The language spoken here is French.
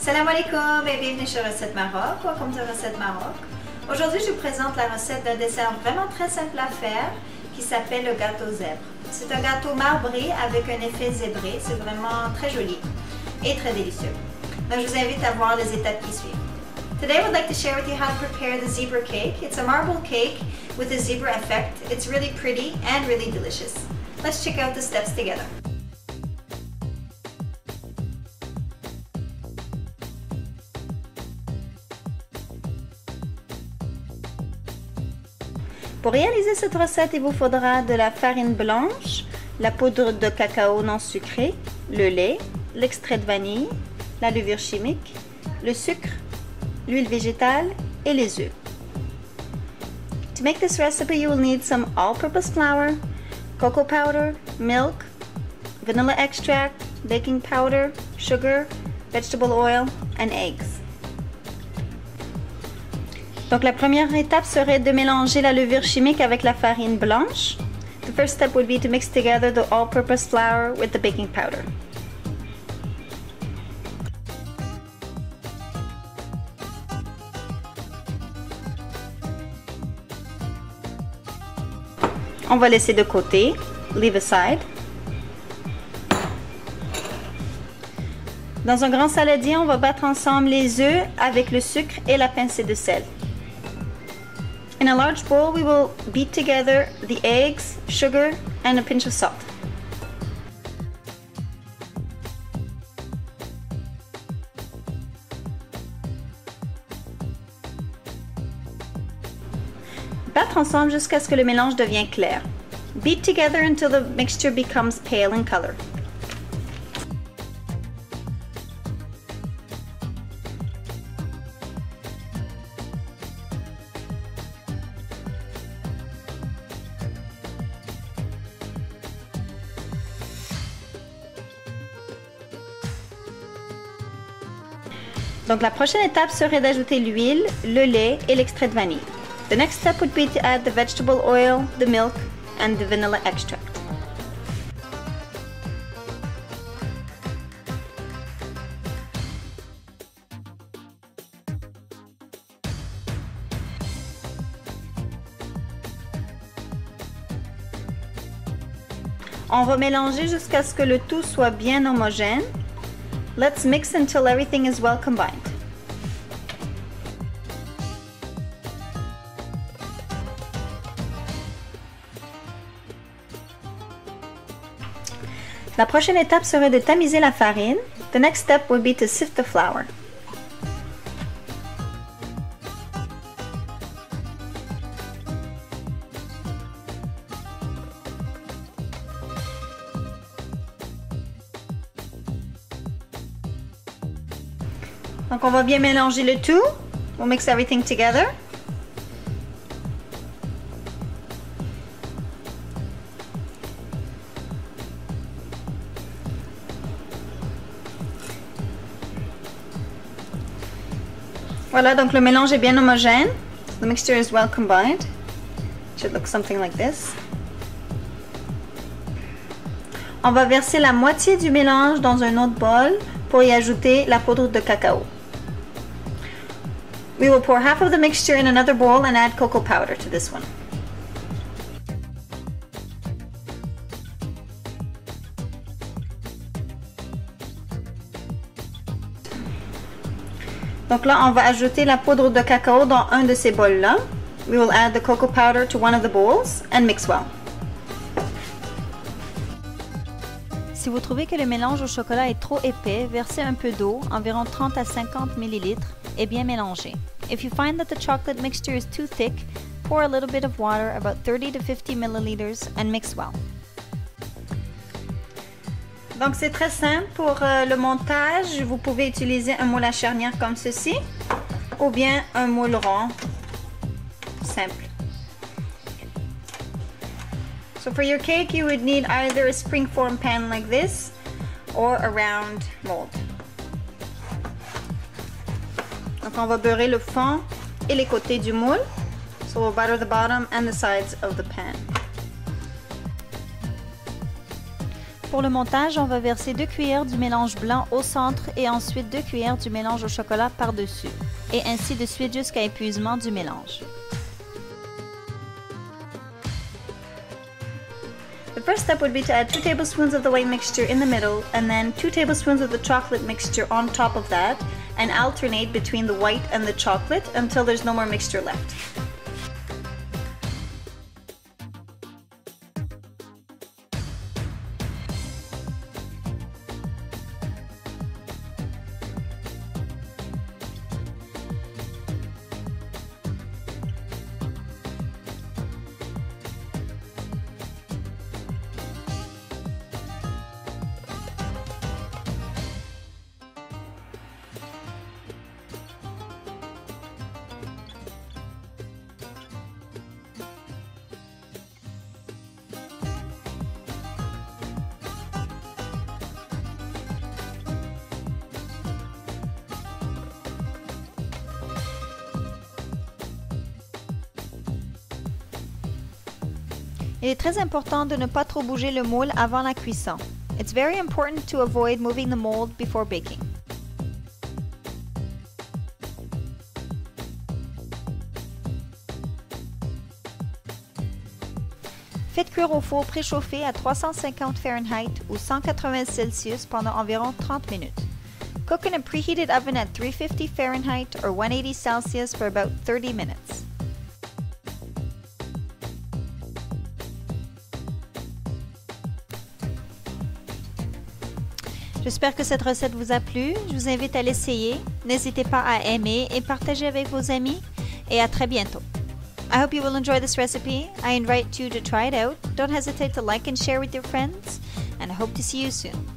Salam alaikum et bienvenue sur Recette Maroc. Welcome to Recette Maroc. Aujourd'hui, je vous présente la recette d'un dessert vraiment très simple à faire qui s'appelle le gâteau zèbre. C'est un gâteau marbré avec un effet zébré. C'est vraiment très joli et très délicieux. Donc, je vous invite à voir les étapes qui suivent. Today, I would like to share with you how to prepare the zebra cake. It's a marble cake with a zebra effect. It's really pretty and really delicious. Let's check out the steps together. Pour réaliser cette recette, il vous faudra de la farine blanche, la poudre de cacao non sucré, le lait, l'extrait de vanille, la levure chimique, le sucre, l'huile végétale et les œufs. To make this recipe, you will need some all-purpose flour, cocoa powder, milk, vanilla extract, baking powder, sugar, vegetable oil, and eggs. Donc la première étape serait de mélanger la levure chimique avec la farine blanche. The first step would be to mix together the all-purpose flour with the baking powder. On va laisser de côté, leave aside. Dans un grand saladier, on va battre ensemble les œufs avec le sucre et la pincée de sel. In a large bowl, we will beat together the eggs, sugar, and a pinch of salt. Battre ensemble jusqu'à ce que le mélange devienne clair. Beat together until the mixture becomes pale in color. Donc la prochaine étape serait d'ajouter l'huile, le lait et l'extrait de vanille. The next step would be to add the vegetable oil, the milk, and the vanilla extract. On va mélanger jusqu'à ce que le tout soit bien homogène. Let's mix until everything is well combined. La prochaine étape serait de tamiser la farine. The next step would be to sift the flour. Donc on va bien mélanger le tout. We'll mix everything together. Voilà, donc le mélange est bien homogène. The mixture is well combined. It should look something like this. On va verser la moitié du mélange dans un autre bol pour y ajouter la poudre de cacao. We will pour half of the mixture in another bowl and add cocoa powder to this one. Donc là, on va ajouter la poudre de cacao dans un de ces bols-là. We will add the cocoa powder to one of the bowls and mix well. Si vous trouvez que le mélange au chocolat est trop épais, versez un peu d'eau, environ 30 à 50 ml, et bien mélanger. If you find that the chocolate mixture is too thick, pour a little bit of water, about 30 to 50 milliliters, and mix well. Donc c'est très simple pour le montage. Vous pouvez utiliser un moule à charnière comme ceci, ou bien un moule rond simple. So for your cake, you would need either a springform pan like this or a round mold. Donc on va beurrer le fond et les côtés du moule. So we'll butter the bottom and the sides of the pan. Pour le montage, on va verser 2 cuillères du mélange blanc au centre et ensuite 2 cuillères du mélange au chocolat par-dessus, et ainsi de suite jusqu'à épuisement du mélange. The first step would be to add 2 tablespoons of the white mixture in the middle and then 2 tablespoons of the chocolate mixture on top of that and alternate between the white and the chocolate until there's no more mixture left. Il est très important de ne pas trop bouger le moule avant la cuisson. It's very important to avoid moving the mold before baking. Faites cuire au four préchauffé à 350 Fahrenheit ou 180 Celsius pendant environ 30 minutes. Cook in a preheated oven at 350 Fahrenheit or 180 Celsius for about 30 minutes. J'espère que cette recette vous a plu. Je vous invite à l'essayer. N'hésitez pas à aimer et partager avec vos amis. Et à très bientôt. I hope you will enjoy this recipe. I invite you to try it out. Don't hesitate to like and share with your friends. And I hope to see you soon.